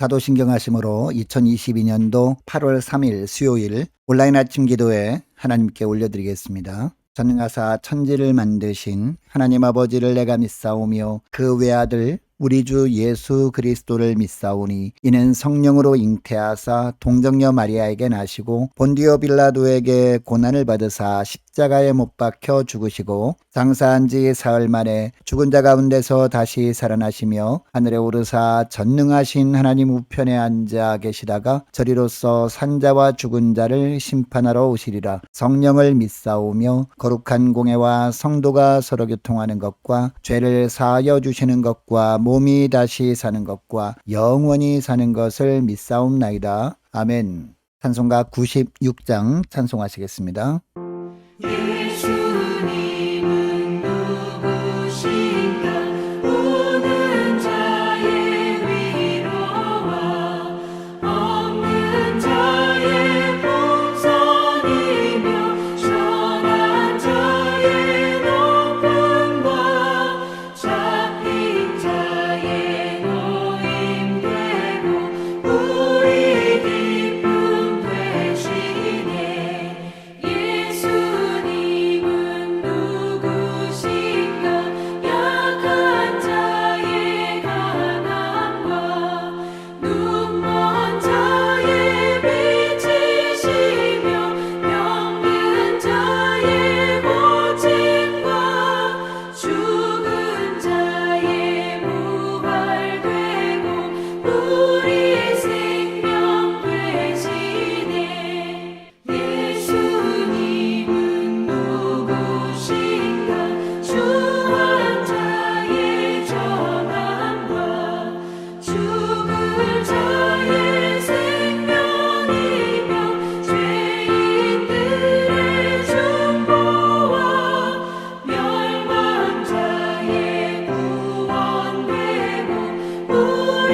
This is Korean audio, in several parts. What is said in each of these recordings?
사도신경하심으로 2022년도 8월 3일 수요일 온라인 아침 기도회 하나님께 올려드리겠습니다. 전능하사 천지를 만드신 하나님 아버지를 내가 믿사오며 그 외아들 우리 주 예수 그리스도를 믿사오니 이는 성령으로 잉태하사 동정녀 마리아에게 나시고 본디오 빌라도에게 고난을 받으사 십자가에 못 박혀 죽으시고 장사한 지 사흘 만에 죽은 자 가운데서 다시 살아나시며 하늘에 오르사 전능하신 하나님 우편에 앉아 계시다가 저리로서 산자와 죽은 자를 심판하러 오시리라. 성령을 믿사오며 거룩한 공회와 성도가 서로 교통하는 것과 죄를 사하여 주시는 것과 몸이 다시 사는 것과 영원히 사는 것을 믿사옵나이다. 아멘. 찬송가 96장 찬송하시겠습니다. 예수님은 누구신가 우는 자의 위로와 없는 자의 풍성이며 선한 자의 높음과 잡힌 자의 노임 되고 우리 기쁨 되시네. 예수님은 누구신가 약한 자의 가난과 눈먼 자의 빛이시며 병든 자의 고침과 죽은 자의 부활되고 우리 생명 되시네. 예수님은 누구신가 주한 자의 전함과 죽을 자의 생명이며 죄인들의 중보와 멸망자의 구원되고 우리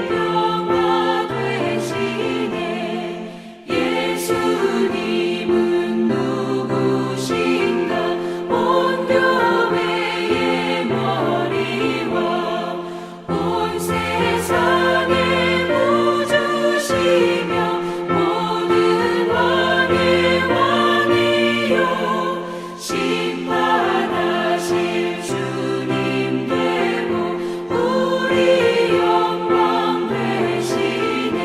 평화 되시네. 예수님은 누구신가 온 교회의 머리와 온 세상의 구주시며 모든 왕의 왕이요 심판하실 주님 되고 우리 영광 되시네.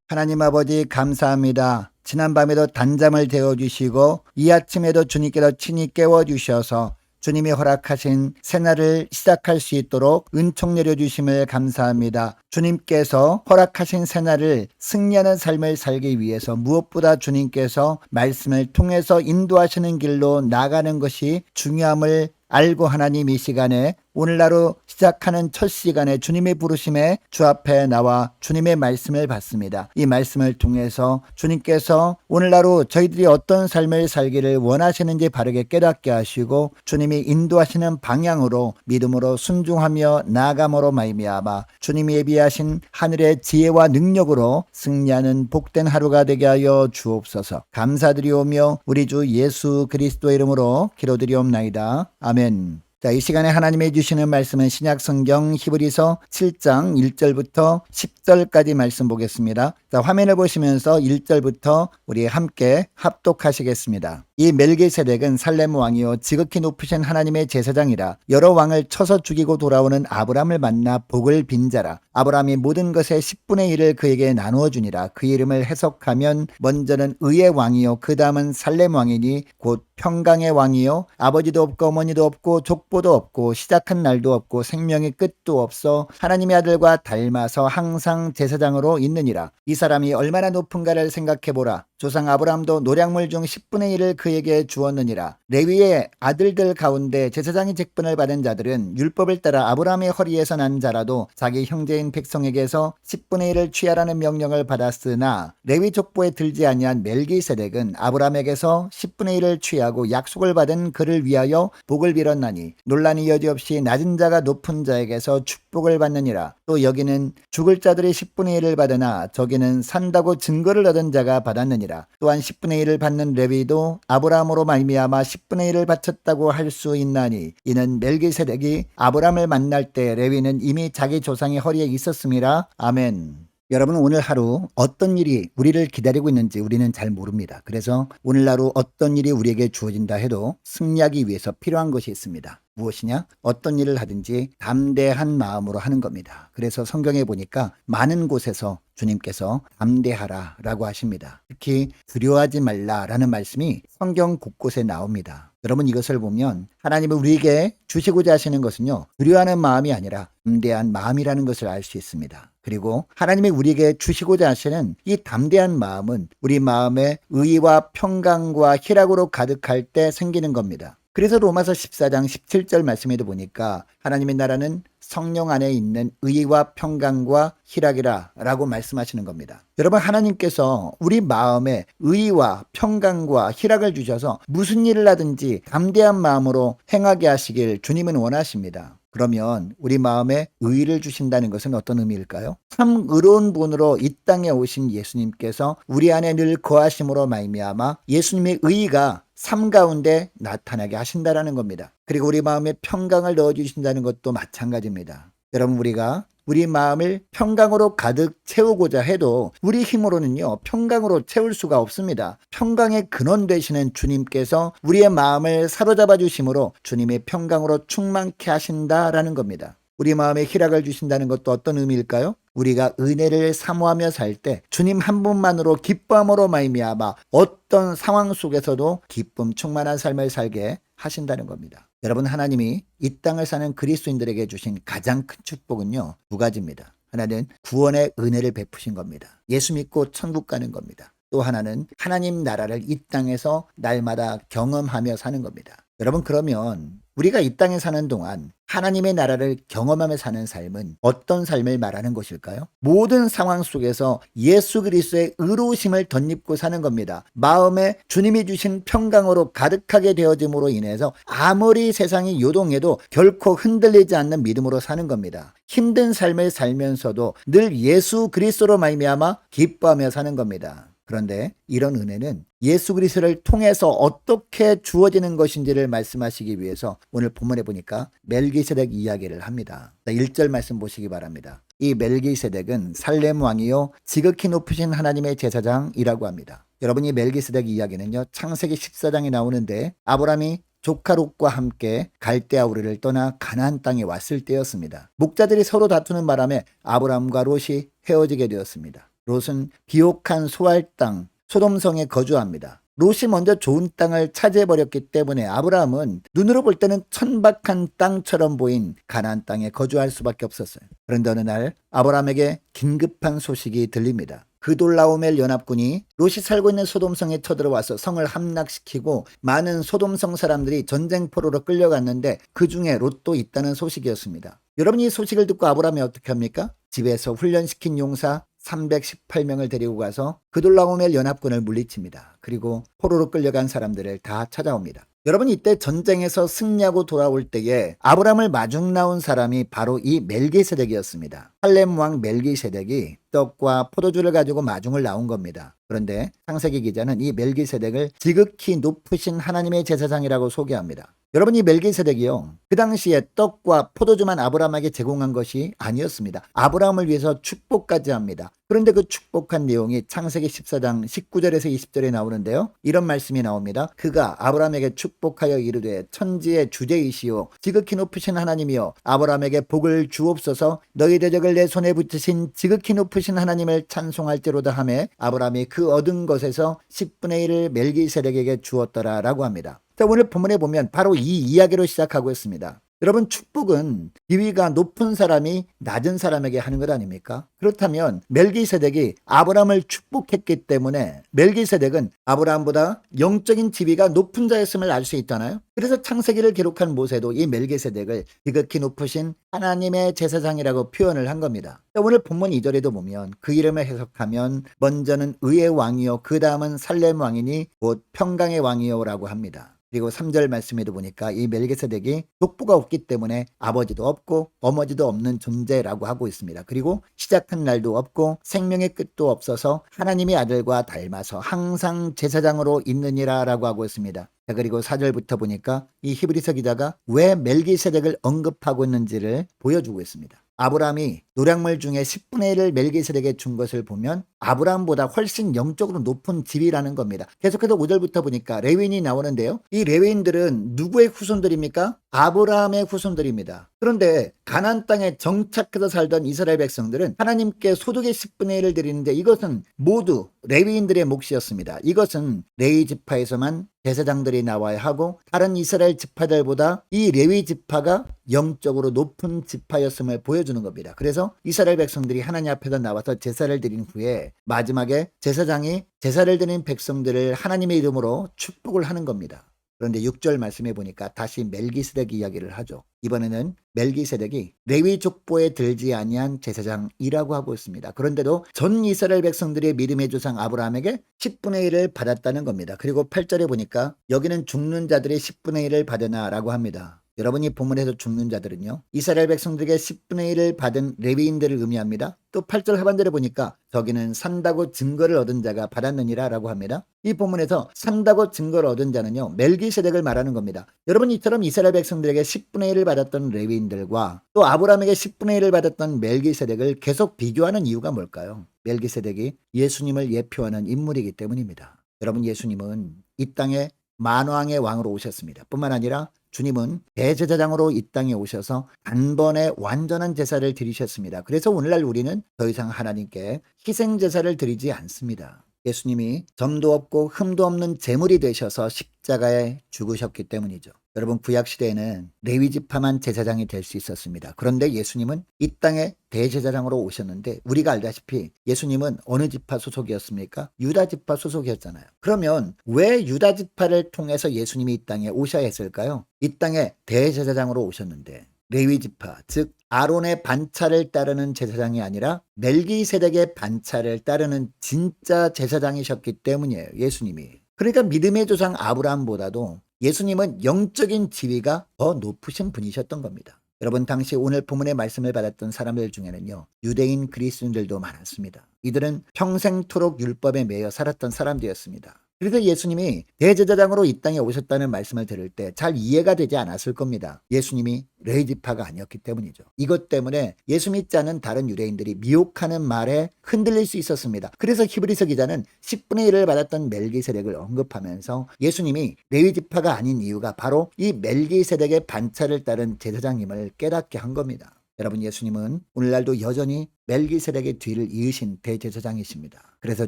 하나님 아버지 감사합니다. 지난밤에도 단잠을 재워주시고 이 아침에도 주님께서 친히 깨워주셔서 주님이 허락하신 새날을 시작할 수 있도록 은총 내려주심을 감사합니다. 주님께서 허락하신 새날을 승리하는 삶을 살기 위해서 무엇보다 주님께서 말씀을 통해서 인도하시는 길로 나가는 것이 중요함을 알고 하나님 이 시간에 오늘 하루 시작하는 첫 시간에 주님의 부르심에 주 앞에 나와 주님의 말씀을 받습니다. 이 말씀을 통해서 주님께서 오늘 하루 저희들이 어떤 삶을 살기를 원하시는지 바르게 깨닫게 하시고 주님이 인도하시는 방향으로 믿음으로 순종하며 나아감으로 말미암아 주님이 예비하신 하늘의 지혜와 능력으로 승리하는 복된 하루가 되게 하여 주옵소서. 감사드리오며 우리 주 예수 그리스도의 이름으로 기도드리옵나이다. 아멘. 자, 이 시간에 하나님이 주시는 말씀은 신약성경 히브리서 7장 1절부터 10절까지 말씀 보겠습니다. 자, 화면을 보시면서 1절부터 우리 함께 합독하시겠습니다. 이 멜기세덱은 살렘 왕이요 지극히 높으신 하나님의 제사장이라. 여러 왕을 쳐서 죽이고 돌아오는 아브람을 만나 복을 빈 자라. 아브람이 모든 것의 10분의 1을 그에게 나누어 주니라. 그 이름을 해석하면 먼저는 의의 왕이요 그 다음은 살렘 왕이니 곧 평강의 왕이요 아버지도 없고 어머니도 없고 족보도 없고 시작한 날도 없고 생명의 끝도 없어 하나님의 아들과 닮아서 항상 제사장으로 있느니라. 이 사람이 얼마나 높은가를 생각해보라. 조상 아브라함도 노량물 중 10분의 1을 그에게 주었느니라. 레위의 아들들 가운데 제사장의 직분을 받은 자들은 율법을 따라 아브라함의 허리에서 난 자라도 자기 형제인 백성에게서 10분의 1을 취하라는 명령을 받았으나 레위 족보에 들지 아니한 멜기세덱은 아브라함에게서 10분의 1을 취하고 약속을 받은 그를 위하여 복을 빌었나니 논란이 여지없이 낮은 자가 높은 자에게서 축복을 받느니라. 또 여기는 죽을 자들이 10분의 1을 받으나 저기는 산다고 증거를 얻은 자가 받았느니라. 아니라 또한 10분의 1을 받는 레위도 아브라함으로 말미암아 10분의 1을 바쳤다고 할 수 있나니 이는 멜기세덱이 아브라함을 만날 때 레위는 이미 자기 조상의 허리에 있었음이라. 아멘. 여러분, 오늘 하루 어떤 일이 우리를 기다리고 있는지 우리는 잘 모릅니다. 그래서 오늘 하루 어떤 일이 우리에게 주어진다 해도 승리하기 위해서 필요한 것이 있습니다. 무엇이냐? 어떤 일을 하든지 담대한 마음으로 하는 겁니다. 그래서 성경에 보니까 많은 곳에서 주님께서 담대하라 라고 하십니다. 특히 두려워하지 말라라는 말씀이 성경 곳곳에 나옵니다. 여러분, 이것을 보면 하나님이 우리에게 주시고자 하시는 것은요, 두려워하는 마음이 아니라 담대한 마음이라는 것을 알 수 있습니다. 그리고 하나님이 우리에게 주시고자 하시는 이 담대한 마음은 우리 마음의 의와 평강과 희락으로 가득할 때 생기는 겁니다. 그래서 로마서 14장 17절 말씀에도 보니까 하나님의 나라는 성령 안에 있는 의와 평강과 희락이라 라고 말씀하시는 겁니다. 여러분, 하나님께서 우리 마음에 의와 평강과 희락을 주셔서 무슨 일을 하든지 담대한 마음으로 행하게 하시길 주님은 원하십니다. 그러면 우리 마음에 의를 주신다는 것은 어떤 의미일까요? 참 의로운 분으로 이 땅에 오신 예수님께서 우리 안에 늘 거하심으로 말미암아 예수님의 의가 삶 가운데 나타나게 하신다라는 겁니다. 그리고 우리 마음에 평강을 넣어주신다는 것도 마찬가지입니다. 여러분, 우리가 우리 마음을 평강으로 가득 채우고자 해도 우리 힘으로는요, 평강으로 채울 수가 없습니다. 평강의 근원 되시는 주님께서 우리의 마음을 사로잡아 주심으로 주님의 평강으로 충만케 하신다라는 겁니다. 우리 마음에 희락을 주신다는 것도 어떤 의미일까요? 우리가 은혜를 사모하며 살 때 주님 한 분만으로 기뻐함으로 말미암아 어떤 상황 속에서도 기쁨 충만한 삶을 살게 하신다는 겁니다. 여러분, 하나님이 이 땅을 사는 그리스도인들에게 주신 가장 큰 축복은요, 두 가지입니다. 하나는 구원의 은혜를 베푸신 겁니다. 예수 믿고 천국 가는 겁니다. 또 하나는 하나님 나라를 이 땅에서 날마다 경험하며 사는 겁니다. 여러분, 그러면 우리가 이 땅에 사는 동안 하나님의 나라를 경험하며 사는 삶은 어떤 삶을 말하는 것일까요? 모든 상황 속에서 예수 그리스도의 의로우심을 덧입고 사는 겁니다. 마음에 주님이 주신 평강으로 가득하게 되어짐으로 인해서 아무리 세상이 요동해도 결코 흔들리지 않는 믿음으로 사는 겁니다. 힘든 삶을 살면서도 늘 예수 그리스도로 말미암아 기뻐하며 사는 겁니다. 그런데 이런 은혜는 예수 그리스도를 통해서 어떻게 주어지는 것인지를 말씀하시기 위해서 오늘 본문에 보니까 멜기세덱 이야기를 합니다. 1절 말씀 보시기 바랍니다. 이 멜기세덱은 살렘 왕이요 지극히 높으신 하나님의 제사장이라고 합니다. 여러분, 이 멜기세덱 이야기는요, 창세기 14장에 나오는데 아브라함이 조카 롯과 함께 갈대아 우르를 떠나 가나안 땅에 왔을 때였습니다. 목자들이 서로 다투는 바람에 아브라함과 롯이 헤어지게 되었습니다. 롯은 비옥한 소알 땅 소돔성에 거주합니다. 롯이 먼저 좋은 땅을 차지해버렸기 때문에 아브라함은 눈으로 볼 때는 천박한 땅처럼 보인 가나안 땅에 거주할 수밖에 없었어요. 그런데 어느 날 아브라함에게 긴급한 소식이 들립니다. 그돌라오멜 연합군이 롯이 살고 있는 소돔성에 쳐들어와서 성을 함락시키고 많은 소돔성 사람들이 전쟁포로로 끌려갔는데 그 중에 롯도 있다는 소식이었습니다. 여러분, 이 소식을 듣고 아브라함이 어떻게 합니까? 집에서 훈련시킨 용사 318명을 데리고 가서 그돌라오멜 연합군을 물리칩니다. 그리고 포로로 끌려간 사람들을 다 찾아옵니다. 여러분, 이때 전쟁에서 승리하고 돌아올 때에 아브라함을 마중 나온 사람이 바로 이 멜기세덱이었습니다. 살렘 왕 멜기세덱이 떡과 포도주를 가지고 마중을 나온 겁니다. 그런데 창세기 기자는 이 멜기세덱을 지극히 높으신 하나님의 제사장이라고 소개합니다. 여러분, 이 멜기세덱이요, 그 당시에 떡과 포도주만 아브라함에게 제공한 것이 아니었습니다. 아브라함을 위해서 축복까지 합니다. 그런데 그 축복한 내용이 창세기 14장 19절에서 20절에 나오는데요, 이런 말씀이 나옵니다. 그가 아브라함에게 축복하여 이르되 천지의 주제이시오 지극히 높으신 하나님이여 아브라함에게 복을 주옵소서 너희 대적을 내 손에 붙이신 지극히 높으신 하나님을 찬송할지로다 하매 아브라함이 그 얻은 것에서 10분의 1을 멜기세덱에게 주었더라 라고 합니다. 자, 오늘 본문에 보면 바로 이 이야기로 시작하고 있습니다. 여러분, 축복은 지위가 높은 사람이 낮은 사람에게 하는 것 아닙니까? 그렇다면 멜기세덱이 아브라함을 축복했기 때문에 멜기세덱은 아브라함보다 영적인 지위가 높은 자였음을 알 수 있잖아요. 그래서 창세기를 기록한 모세도 이 멜기세덱을 지극히 높으신 하나님의 제사장이라고 표현을 한 겁니다. 오늘 본문 2절에도 보면 그 이름을 해석하면 먼저는 의의 왕이요 그 다음은 살렘 왕이니 곧 평강의 왕이요 라고 합니다. 그리고 3절 말씀에도 보니까 이 멜기세덱이 족보가 없기 때문에 아버지도 없고 어머니도 없는 존재라고 하고 있습니다. 그리고 시작한 날도 없고 생명의 끝도 없어서 하나님의 아들과 닮아서 항상 제사장으로 있느니라 라고 하고 있습니다. 자, 그리고 4절부터 보니까 이 히브리서 기자가 왜 멜기세덱을 언급하고 있는지를 보여주고 있습니다. 아브라함이 노략물 중에 10분의 1을 멜기세덱에 준 것을 보면 아브라함보다 훨씬 영적으로 높은 집이라는 겁니다. 계속해서 5절부터 보니까 레위인이 나오는데요. 이 레위인들은 누구의 후손들입니까? 아브라함의 후손들입니다. 그런데 가나안 땅에 정착해서 살던 이스라엘 백성들은 하나님께 소득의 10분의 1을 드리는데 이것은 모두 레위인들의 몫이었습니다. 이것은 레위 지파에서만 제사장들이 나와야 하고 다른 이스라엘 지파들보다 이 레위 지파가 영적으로 높은 지파였음을 보여주는 겁니다. 그래서 이스라엘 백성들이 하나님 앞에서 나와서 제사를 드린 후에 마지막에 제사장이 제사를 드린 백성들을 하나님의 이름으로 축복을 하는 겁니다. 그런데 6절 말씀해 보니까 다시 멜기세덱 이야기를 하죠. 이번에는 멜기세덱이 레위 족보에 들지 아니한 제사장이라고 하고 있습니다. 그런데도 전 이스라엘 백성들의 믿음의 조상 아브라함에게 10분의 1을 받았다는 겁니다. 그리고 8절에 보니까 여기는 죽는 자들의 10분의 1을 받으나라고 합니다. 여러분이 본문에서 죽는 자들은요, 이스라엘 백성들에게 10분의 1을 받은 레위인들을 의미합니다. 또 8절 하반절에 보니까 저기는 산다고 증거를 얻은 자가 받았느니라 라고 합니다. 이 본문에서 산다고 증거를 얻은 자는요, 멜기세덱을 말하는 겁니다. 여러분, 이처럼 이스라엘 백성들에게 10분의 1을 받았던 레위인들과 또 아브라함에게 10분의 1을 받았던 멜기세덱을 계속 비교하는 이유가 뭘까요? 멜기세덱이 예수님을 예표하는 인물이기 때문입니다. 여러분, 예수님은 이 땅에 만왕의 왕으로 오셨습니다. 뿐만 아니라 주님은 대제사장으로 이 땅에 오셔서 단번에 완전한 제사를 드리셨습니다. 그래서 오늘날 우리는 더 이상 하나님께 희생 제사를 드리지 않습니다. 예수님이 점도 없고 흠도 없는 제물이 되셔서 십자가에 죽으셨기 때문이죠. 여러분, 구약시대에는 레위지파만 제사장이 될 수 있었습니다. 그런데 예수님은 이 땅에 대제사장으로 오셨는데 우리가 알다시피 예수님은 어느 지파 소속이었습니까? 유다지파 소속이었잖아요. 그러면 왜 유다지파를 통해서 예수님이 이 땅에 오셔야 했을까요? 이 땅에 대제사장으로 오셨는데 레위지파, 즉 아론의 반차를 따르는 제사장이 아니라 멜기세덱의 반차를 따르는 진짜 제사장이셨기 때문이에요. 예수님이. 그러니까 믿음의 조상 아브라함보다도 예수님은 영적인 지위가 더 높으신 분이셨던 겁니다. 여러분, 당시 오늘 본문의 말씀을 받았던 사람들 중에는요, 유대인 그리스도인들도 많았습니다. 이들은 평생토록 율법에 매여 살았던 사람들이었습니다. 그래서 예수님이 대제사장으로 이 땅에 오셨다는 말씀을 들을 때 잘 이해가 되지 않았을 겁니다. 예수님이 레위지파가 아니었기 때문이죠. 이것 때문에 예수 믿지 않은 다른 유대인들이 미혹하는 말에 흔들릴 수 있었습니다. 그래서 히브리서 기자는 10분의 1을 받았던 멜기세덱을 언급하면서 예수님이 레위지파가 아닌 이유가 바로 이 멜기세덱의 반차를 따른 제사장임을 깨닫게 한 겁니다. 여러분, 예수님은 오늘날도 여전히 멜기세덱의 뒤를 이으신 대제사장이십니다. 그래서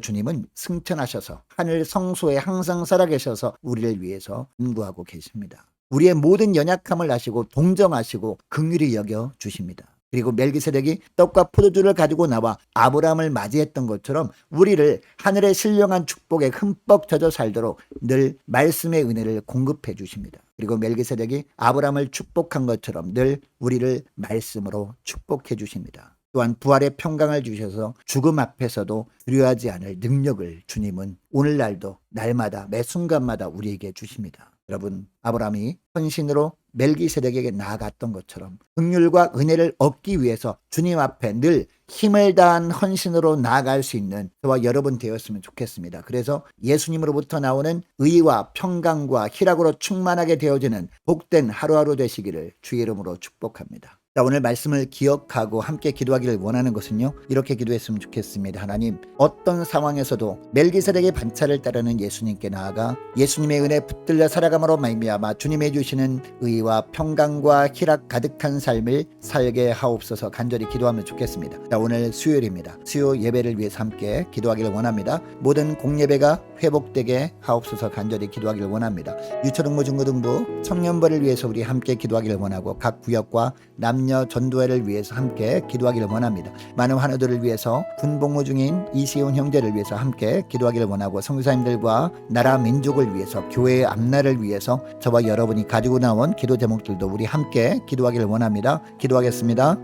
주님은 승천하셔서 하늘 성소에 항상 살아계셔서 우리를 위해서 간구하고 계십니다. 우리의 모든 연약함을 아시고 동정하시고 긍휼히 여겨 주십니다. 그리고 멜기세덱이 떡과 포도주를 가지고 나와 아브라함을 맞이했던 것처럼 우리를 하늘의 신령한 축복에 흠뻑 젖어 살도록 늘 말씀의 은혜를 공급해 주십니다. 그리고 멜기세덱이 아브라함을 축복한 것처럼 늘 우리를 말씀으로 축복해 주십니다. 또한 부활의 평강을 주셔서 죽음 앞에서도 두려워하지 않을 능력을 주님은 오늘날도 날마다 매 순간마다 우리에게 주십니다. 여러분, 아브라함이 헌신으로 멜기세덱에게 나아갔던 것처럼 긍휼과 은혜를 얻기 위해서 주님 앞에 늘 힘을 다한 헌신으로 나아갈 수 있는 저와 여러분 되었으면 좋겠습니다. 그래서 예수님으로부터 나오는 의와 평강과 희락으로 충만하게 되어지는 복된 하루하루 되시기를 주의 이름으로 축복합니다. 자, 오늘 말씀을 기억하고 함께 기도하기를 원하는 것은요, 이렇게 기도했으면 좋겠습니다. 하나님, 어떤 상황에서도 멜기세덱의 반차를 따르는 예수님께 나아가 예수님의 은혜 붙들려 살아감으로 말미암아 주님의 주시는 의와 평강과 희락 가득한 삶을 살게 하옵소서 간절히 기도하면 좋겠습니다. 자, 오늘 수요일입니다. 수요 예배를 위해서 함께 기도하기를 원합니다. 모든 공예배가 회복되게 하옵소서 간절히 기도하기를 원합니다. 유초등부 중고등부 청년부를 위해서 우리 함께 기도하기를 원하고 각 구역과 남녀 전도회를 위해서 함께 기도하기를 원합니다. 많은 환우들을 위해서 군복무 중인 이시훈 형제를 위해서 함께 기도하기를 원하고 선교사님들과 나라 민족을 위해서 교회의 앞날을 위해서 저와 여러분이 가지고 나온 기도 제목들도 우리 함께 기도하기를 원합니다. 기도하겠습니다.